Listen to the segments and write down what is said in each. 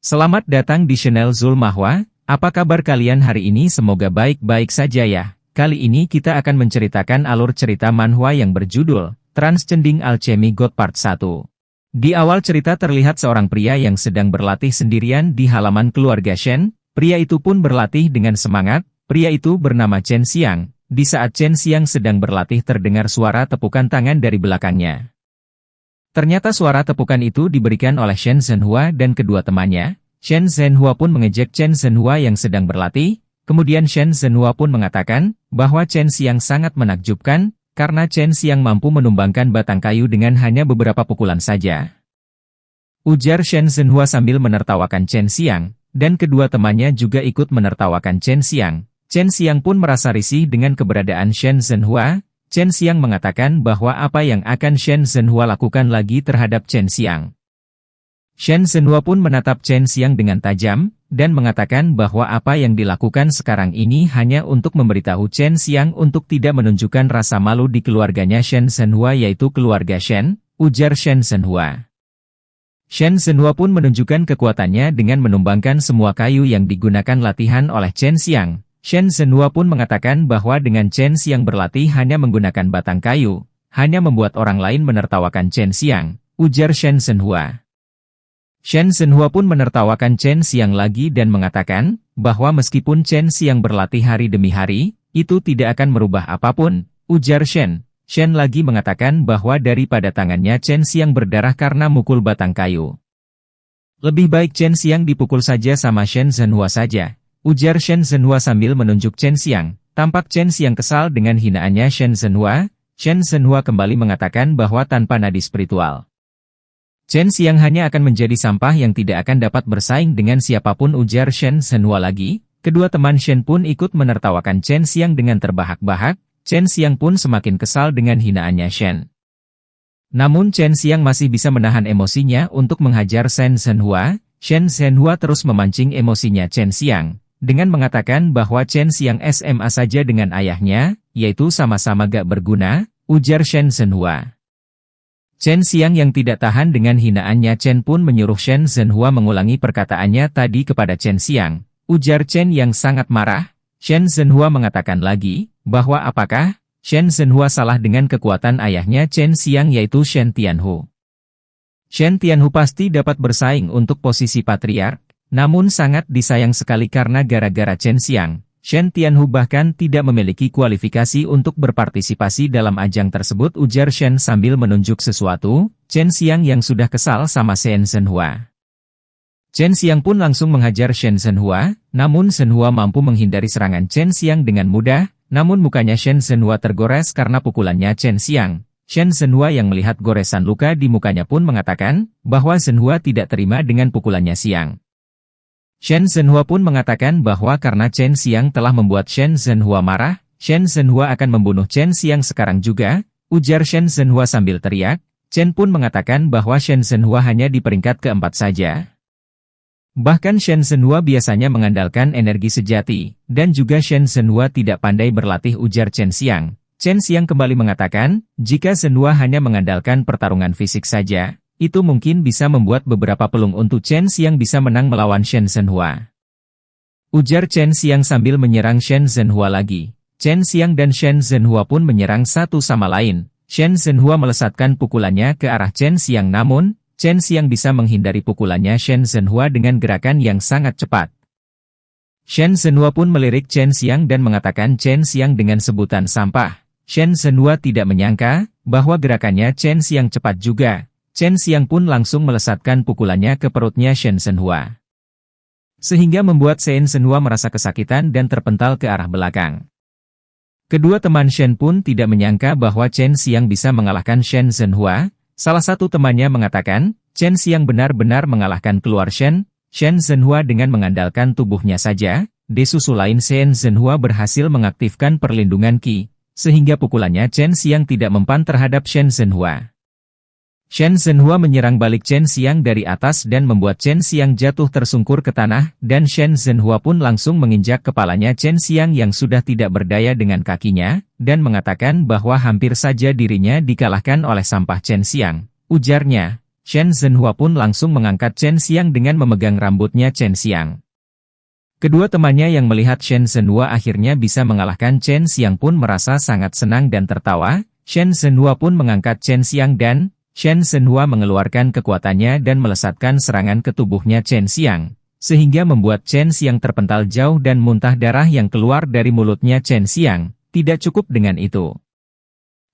Selamat datang di channel Zul Mahwa. Apa kabar kalian hari ini? Semoga baik-baik saja ya. Kali ini kita akan menceritakan alur cerita manhwa yang berjudul Transcending Alchemy God Part 1. Di awal cerita terlihat seorang pria yang sedang berlatih sendirian di halaman keluarga Shen. Pria itu pun berlatih dengan semangat. Pria itu bernama Chen Xiang. Di saat Chen Xiang sedang berlatih terdengar suara tepukan tangan dari belakangnya. Ternyata suara tepukan itu diberikan oleh Shen Zhenhua dan kedua temannya. Shen Zhenhua pun mengejek Chen Zhenhua yang sedang berlatih. Kemudian Shen Zhenhua pun mengatakan bahwa Chen Xiang sangat menakjubkan karena Chen Xiang mampu menumbangkan batang kayu dengan hanya beberapa pukulan saja. Ujar Shen Zhenhua sambil menertawakan Chen Xiang, dan kedua temannya juga ikut menertawakan Chen Xiang. Chen Xiang pun merasa risih dengan keberadaan Shen Zhenhua. Chen Xiang mengatakan bahwa apa yang akan Shen Zhenhua lakukan lagi terhadap Chen Xiang. Shen Zhenhua pun menatap Chen Xiang dengan tajam, dan mengatakan bahwa apa yang dilakukan sekarang ini hanya untuk memberitahu Chen Xiang untuk tidak menunjukkan rasa malu di keluarganya Shen Zhenhua yaitu keluarga Shen, ujar Shen Zhenhua. Shen Zhenhua pun menunjukkan kekuatannya dengan menumbangkan semua kayu yang digunakan latihan oleh Chen Xiang. Shen Zhenhua pun mengatakan bahwa dengan Chen Xiang berlatih hanya menggunakan batang kayu, hanya membuat orang lain menertawakan Chen Xiang, ujar Shen Zhenhua. Shen Zhenhua pun menertawakan Chen Xiang lagi dan mengatakan bahwa meskipun Chen Xiang berlatih hari demi hari, itu tidak akan merubah apapun, ujar Shen. Shen lagi mengatakan bahwa daripada tangannya Chen Xiang berdarah karena mukul batang kayu, lebih baik Chen Xiang dipukul saja sama Shen Zhenhua saja. Ujar Shen Zhenhua sambil menunjuk Chen Xiang. Tampak Chen Xiang kesal dengan hinaannya Shen Zhenhua. Shen Zhenhua kembali mengatakan bahwa tanpa nadi spiritual, Chen Xiang hanya akan menjadi sampah yang tidak akan dapat bersaing dengan siapapun, ujar Shen Zhenhua lagi. Kedua teman Shen pun ikut menertawakan Chen Xiang dengan terbahak-bahak. Chen Xiang pun semakin kesal dengan hinaannya Shen. Namun Chen Xiang masih bisa menahan emosinya untuk menghajar Shen Zhenhua. Shen Zhenhua terus memancing emosinya Chen Xiang dengan mengatakan bahwa Chen Xiang SMA saja dengan ayahnya, yaitu sama-sama gak berguna, ujar Shen Zhenhua. Chen Xiang yang tidak tahan dengan hinaannya Chen pun menyuruh Shen Zhenhua mengulangi perkataannya tadi kepada Chen Xiang. Ujar Chen yang sangat marah. Shen Zhenhua mengatakan lagi, bahwa apakah Shen Zhenhua salah dengan kekuatan ayahnya Chen Xiang yaitu Shen Tianhu. Shen Tianhu pasti dapat bersaing untuk posisi patriark. Namun sangat disayang sekali karena gara-gara Chen Xiang, Shen Tianhu bahkan tidak memiliki kualifikasi untuk berpartisipasi dalam ajang tersebut, ujar Shen sambil menunjuk sesuatu. Chen Xiang yang sudah kesal sama Shen Zhenhua. Chen Xiang pun langsung menghajar Shen Zhenhua, namun Zhenhua mampu menghindari serangan Chen Xiang dengan mudah, namun mukanya Shen Zhenhua tergores karena pukulannya Chen Xiang. Shen Zhenhua yang melihat goresan luka di mukanya pun mengatakan bahwa Zhenhua tidak terima dengan pukulannya Xiang. Shen Zhenhua pun mengatakan bahwa karena Chen Xiang telah membuat Shen Zhenhua marah, Shen Zhenhua akan membunuh Chen Xiang sekarang juga, ujar Shen Zhenhua sambil teriak. Chen pun mengatakan bahwa Shen Zhenhua hanya di peringkat keempat saja. Bahkan Shen Zhenhua biasanya mengandalkan energi sejati, dan juga Shen Zhenhua tidak pandai berlatih, ujar Chen Xiang. Chen Xiang kembali mengatakan, jika Zhenhua hanya mengandalkan pertarungan fisik saja, itu mungkin bisa membuat beberapa peluang untuk Chen Xiang bisa menang melawan Shen Zhenhua. Ujar Chen Xiang sambil menyerang Shen Zhenhua lagi. Chen Xiang dan Shen Zhenhua pun menyerang satu sama lain. Shen Zhenhua melesatkan pukulannya ke arah Chen Xiang, namun Chen Xiang bisa menghindari pukulannya Shen Zhenhua dengan gerakan yang sangat cepat. Shen Zhenhua pun melirik Chen Xiang dan mengatakan Chen Xiang dengan sebutan sampah. Shen Zhenhua tidak menyangka bahwa gerakannya Chen Xiang cepat juga. Chen Xiang pun langsung melesatkan pukulannya ke perutnya Shen Zhenhua, sehingga membuat Shen Zhenhua merasa kesakitan dan terpental ke arah belakang. Kedua teman Shen pun tidak menyangka bahwa Chen Xiang bisa mengalahkan Shen Zhenhua. Salah satu temannya mengatakan, Chen Xiang benar-benar mengalahkan keluar Shen Zhenhua dengan mengandalkan tubuhnya saja. Di susul lain Shen Zhenhua berhasil mengaktifkan perlindungan Qi, sehingga pukulannya Chen Xiang tidak mempan terhadap Shen Zhenhua. Shen Zhenhua menyerang balik Chen Xiang dari atas dan membuat Chen Xiang jatuh tersungkur ke tanah, dan Shen Zhenhua pun langsung menginjak kepalanya Chen Xiang yang sudah tidak berdaya dengan kakinya, dan mengatakan bahwa hampir saja dirinya dikalahkan oleh sampah Chen Xiang. Ujarnya, Shen Zhenhua pun langsung mengangkat Chen Xiang dengan memegang rambutnya Chen Xiang. Kedua temannya yang melihat Shen Zhenhua akhirnya bisa mengalahkan Chen Xiang pun merasa sangat senang dan tertawa. Shen Zhenhua pun mengangkat Chen Xiang dan Shen Zhenhua mengeluarkan kekuatannya dan melesatkan serangan ke tubuhnya Chen Xiang, sehingga membuat Chen Xiang terpental jauh dan muntah darah yang keluar dari mulutnya Chen Xiang. Tidak cukup dengan itu,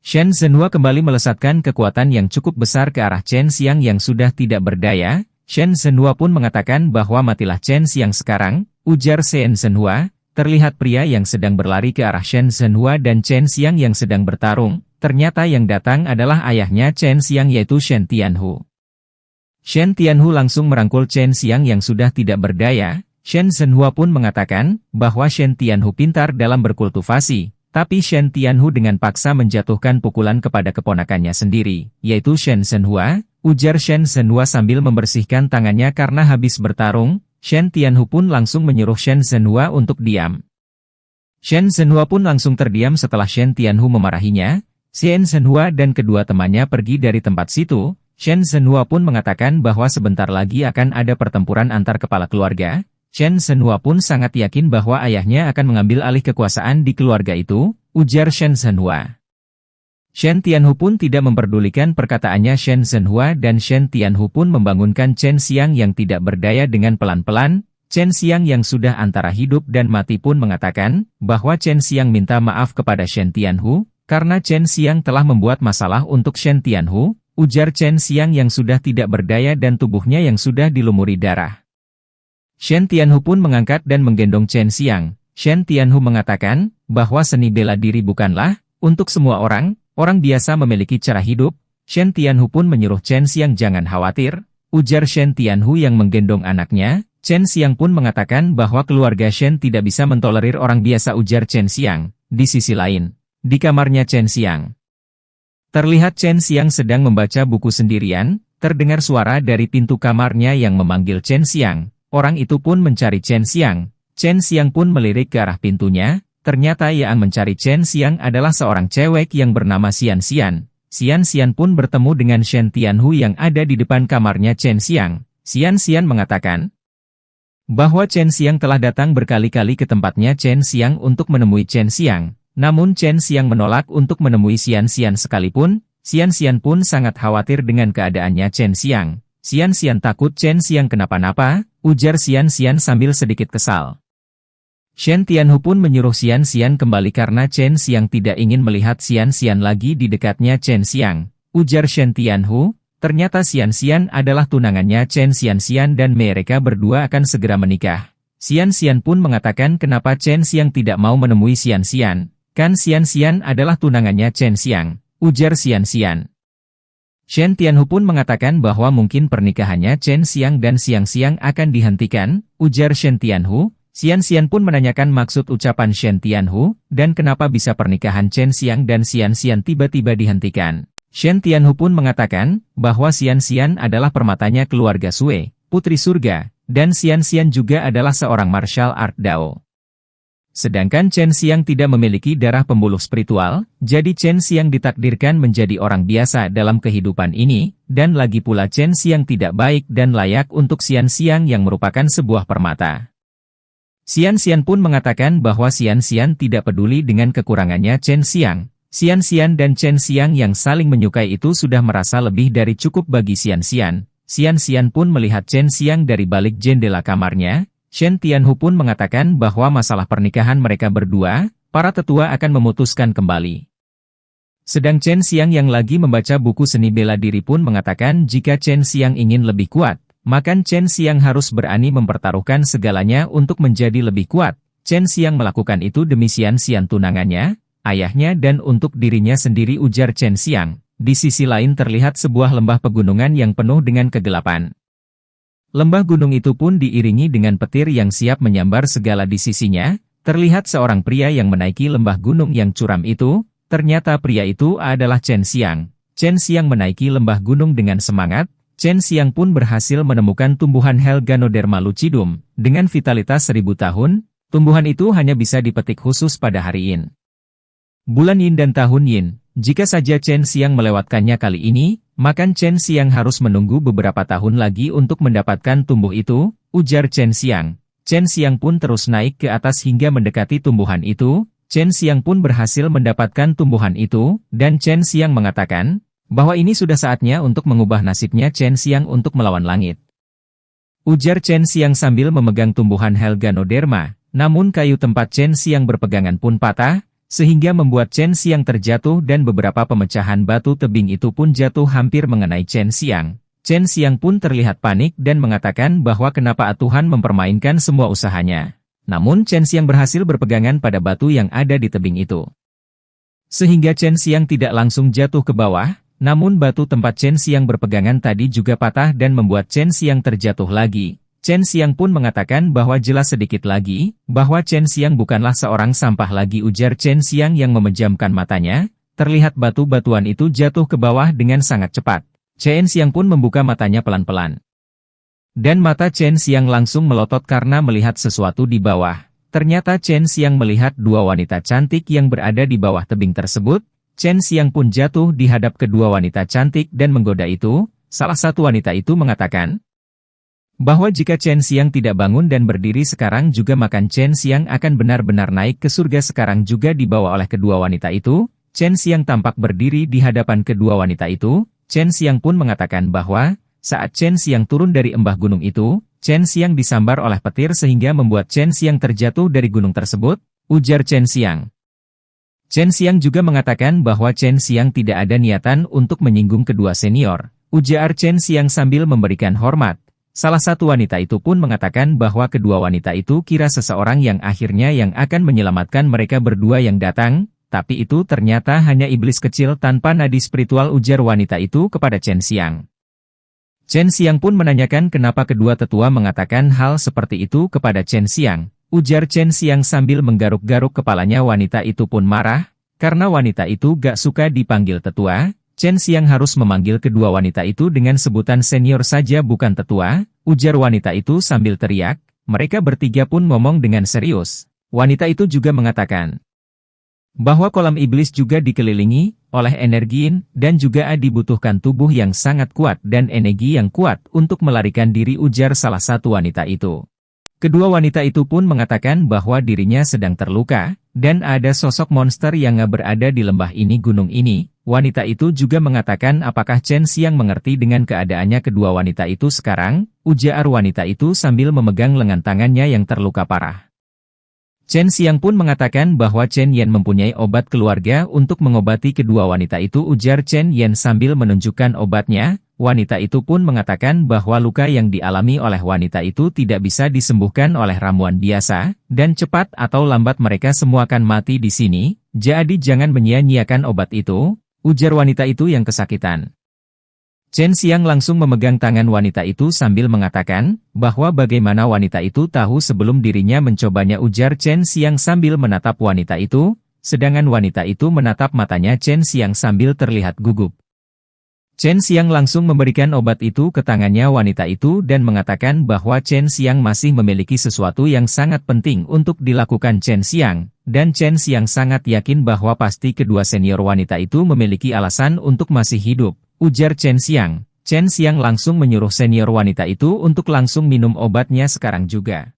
Shen Zhenhua kembali melesatkan kekuatan yang cukup besar ke arah Chen Xiang yang sudah tidak berdaya. Shen Zhenhua pun mengatakan bahwa matilah Chen Xiang sekarang, ujar Shen Zhenhua. Terlihat pria yang sedang berlari ke arah Shen Zhenhua dan Chen Xiang yang sedang bertarung. Ternyata yang datang adalah ayahnya Chen Xiang yaitu Shen Tianhu. Shen Tianhu langsung merangkul Chen Xiang yang sudah tidak berdaya. Shen Zhenhua pun mengatakan bahwa Shen Tianhu pintar dalam berkultivasi. Tapi Shen Tianhu dengan paksa menjatuhkan pukulan kepada keponakannya sendiri, yaitu Shen Zhenhua, ujar Shen Zhenhua sambil membersihkan tangannya karena habis bertarung. Shen Tianhu pun langsung menyuruh Shen Zhenhua untuk diam. Shen Zhenhua pun langsung terdiam setelah Shen Tianhu memarahinya. Shen Zhenhua dan kedua temannya pergi dari tempat situ. Shen Zhenhua pun mengatakan bahwa sebentar lagi akan ada pertempuran antar kepala keluarga. Shen Zhenhua pun sangat yakin bahwa ayahnya akan mengambil alih kekuasaan di keluarga itu, ujar Shen Zhenhua. Shen Tianhu pun tidak memperdulikan perkataannya Shen Zhenhua dan Shen Tianhu pun membangunkan Chen Xiang yang tidak berdaya dengan pelan-pelan. Chen Xiang yang sudah antara hidup dan mati pun mengatakan bahwa Chen Xiang minta maaf kepada Shen Tianhu, karena Chen Xiang telah membuat masalah untuk Shen Tianhu, ujar Chen Xiang yang sudah tidak berdaya dan tubuhnya yang sudah dilumuri darah. Shen Tianhu pun mengangkat dan menggendong Chen Xiang. Shen Tianhu mengatakan bahwa seni bela diri bukanlah untuk semua orang, orang biasa memiliki cara hidup. Shen Tianhu pun menyuruh Chen Xiang jangan khawatir, ujar Shen Tianhu yang menggendong anaknya. Chen Xiang pun mengatakan bahwa keluarga Shen tidak bisa mentolerir orang biasa, ujar Chen Xiang. Di sisi lain, di kamarnya Chen Xiang, terlihat Chen Xiang sedang membaca buku sendirian. Terdengar suara dari pintu kamarnya yang memanggil Chen Xiang. Orang itu pun mencari Chen Xiang. Chen Xiang pun melirik ke arah pintunya. Ternyata yang mencari Chen Xiang adalah seorang cewek yang bernama Xian Xian. Xian Xian pun bertemu dengan Shen Tianhu yang ada di depan kamarnya Chen Xiang. Xian Xian mengatakan bahwa Chen Xiang telah datang berkali-kali ke tempatnya Chen Xiang untuk menemui Chen Xiang. Namun Chen Xiang menolak untuk menemui Xian Xian sekalipun. Xian Xian pun sangat khawatir dengan keadaannya Chen Xiang. Xian Xian takut Chen Xiang kenapa-napa, ujar Xian Xian sambil sedikit kesal. Shen Tianhu pun menyuruh Xian Xian kembali karena Chen Xiang tidak ingin melihat Xian Xian lagi di dekatnya Chen Xiang. Ujar Shen Tianhu, ternyata Xian Xian adalah tunangannya Chen Xian Xian dan mereka berdua akan segera menikah. Xian Xian pun mengatakan kenapa Chen Xiang tidak mau menemui Xian Xian. Kan Xian Xian adalah tunangannya Chen Xiang, ujar Xian Xian. Shen Tianhu pun mengatakan bahwa mungkin pernikahannya Chen Xiang dan Xiang Xiang akan dihentikan, ujar Shen Tianhu. Xian Xian pun menanyakan maksud ucapan Shen Tianhu, dan kenapa bisa pernikahan Chen Xiang dan Xian Xian tiba-tiba dihentikan. Shen Tianhu pun mengatakan bahwa Xian Xian adalah permatanya keluarga Sui, putri surga, dan Xian Xian juga adalah seorang martial art Dao. Sedangkan Chen Xiang tidak memiliki darah pembuluh spiritual, jadi Chen Xiang ditakdirkan menjadi orang biasa dalam kehidupan ini, dan lagi pula Chen Xiang tidak baik dan layak untuk Xian Xiang yang merupakan sebuah permata. Xian Xian pun mengatakan bahwa Xian Xian tidak peduli dengan kekurangannya Chen Xiang. Xian Xian dan Chen Xiang yang saling menyukai itu sudah merasa lebih dari cukup bagi Xian Xian. Xian Xian pun melihat Chen Xiang dari balik jendela kamarnya. Shen Tianhu pun mengatakan bahwa masalah pernikahan mereka berdua, para tetua akan memutuskan kembali. Sedang Chen Xiang yang lagi membaca buku seni bela diri pun mengatakan jika Chen Xiang ingin lebih kuat, maka Chen Xiang harus berani mempertaruhkan segalanya untuk menjadi lebih kuat. Chen Xiang melakukan itu demi Xian Xian tunangannya, ayahnya dan untuk dirinya sendiri, ujar Chen Xiang. Di sisi lain terlihat sebuah lembah pegunungan yang penuh dengan kegelapan. Lembah gunung itu pun diiringi dengan petir yang siap menyambar segala di sisinya. Terlihat seorang pria yang menaiki lembah gunung yang curam itu. Ternyata pria itu adalah Chen Xiang. Chen Xiang menaiki lembah gunung dengan semangat. Chen Xiang pun berhasil menemukan tumbuhan Helganoderma lucidum. Dengan vitalitas 1000 tahun, tumbuhan itu hanya bisa dipetik khusus pada hari Yin, bulan Yin dan tahun Yin. Jika saja Chen Xiang melewatkannya kali ini, makan Chen Xiang harus menunggu beberapa tahun lagi untuk mendapatkan tumbuh itu, ujar Chen Xiang. Chen Xiang pun terus naik ke atas hingga mendekati tumbuhan itu. Chen Xiang pun berhasil mendapatkan tumbuhan itu, dan Chen Xiang mengatakan bahwa ini sudah saatnya untuk mengubah nasibnya Chen Xiang untuk melawan langit. Ujar Chen Xiang sambil memegang tumbuhan Helganoderma, namun kayu tempat Chen Xiang berpegangan pun patah, sehingga membuat Chen Xiang terjatuh dan beberapa pemecahan batu tebing itu pun jatuh hampir mengenai Chen Xiang. Chen Xiang pun terlihat panik dan mengatakan bahwa kenapa Tuhan mempermainkan semua usahanya. Namun Chen Xiang berhasil berpegangan pada batu yang ada di tebing itu. Sehingga Chen Xiang tidak langsung jatuh ke bawah, namun batu tempat Chen Xiang berpegangan tadi juga patah dan membuat Chen Xiang terjatuh lagi. Chen Xiang pun mengatakan bahwa jelas sedikit lagi, bahwa Chen Xiang bukanlah seorang sampah lagi, ujar Chen Xiang yang memejamkan matanya. Terlihat batu-batuan itu jatuh ke bawah dengan sangat cepat. Chen Xiang pun membuka matanya pelan-pelan. Dan mata Chen Xiang langsung melotot karena melihat sesuatu di bawah. Ternyata Chen Xiang melihat dua wanita cantik yang berada di bawah tebing tersebut. Chen Xiang pun jatuh di hadap kedua wanita cantik dan menggoda itu. Salah satu wanita itu mengatakan bahwa jika Chen Xiang tidak bangun dan berdiri sekarang juga makan Chen Xiang akan benar-benar naik ke surga. Sekarang juga dibawa oleh kedua wanita itu. Chen Xiang tampak berdiri di hadapan kedua wanita itu. Chen Xiang pun mengatakan bahwa saat Chen Xiang turun dari embah gunung itu, Chen Xiang disambar oleh petir sehingga membuat Chen Xiang terjatuh dari gunung tersebut, ujar Chen Xiang. Chen Xiang juga mengatakan bahwa Chen Xiang tidak ada niatan untuk menyinggung kedua senior, ujar Chen Xiang sambil memberikan hormat. Salah satu wanita itu pun mengatakan bahwa kedua wanita itu kira seseorang yang akhirnya yang akan menyelamatkan mereka berdua yang datang, tapi itu ternyata hanya iblis kecil tanpa nadi spiritual, ujar wanita itu kepada Chen Xiang. Chen Xiang pun menanyakan kenapa kedua tetua mengatakan hal seperti itu kepada Chen Xiang. Ujar Chen Xiang sambil menggaruk-garuk kepalanya. Wanita itu pun marah, karena wanita itu gak suka dipanggil tetua. Chen Xiang harus memanggil kedua wanita itu dengan sebutan senior saja bukan tetua, ujar wanita itu sambil teriak. Mereka bertiga pun ngomong dengan serius. Wanita itu juga mengatakan bahwa kolam iblis juga dikelilingi oleh energi yin, dan juga dibutuhkan tubuh yang sangat kuat dan energi yang kuat untuk melarikan diri, ujar salah satu wanita itu. Kedua wanita itu pun mengatakan bahwa dirinya sedang terluka, dan ada sosok monster yang berada di lembah ini, gunung ini. Wanita itu juga mengatakan apakah Chen Xiang mengerti dengan keadaannya kedua wanita itu sekarang, ujar wanita itu sambil memegang lengan tangannya yang terluka parah. Chen Xiang pun mengatakan bahwa Chen Yan mempunyai obat keluarga untuk mengobati kedua wanita itu, ujar Chen Yan sambil menunjukkan obatnya. Wanita itu pun mengatakan bahwa luka yang dialami oleh wanita itu tidak bisa disembuhkan oleh ramuan biasa, dan cepat atau lambat mereka semua akan mati di sini, jadi jangan menyia-nyiakan obat itu, ujar wanita itu yang kesakitan. Chen Xiang langsung memegang tangan wanita itu sambil mengatakan bahwa bagaimana wanita itu tahu sebelum dirinya mencobanya, ujar Chen Xiang sambil menatap wanita itu, sedangkan wanita itu menatap matanya Chen Xiang sambil terlihat gugup. Chen Xiang langsung memberikan obat itu ke tangannya wanita itu dan mengatakan bahwa Chen Xiang masih memiliki sesuatu yang sangat penting untuk dilakukan Chen Xiang, dan Chen Xiang sangat yakin bahwa pasti kedua senior wanita itu memiliki alasan untuk masih hidup, ujar Chen Xiang. Chen Xiang langsung menyuruh senior wanita itu untuk langsung minum obatnya sekarang juga.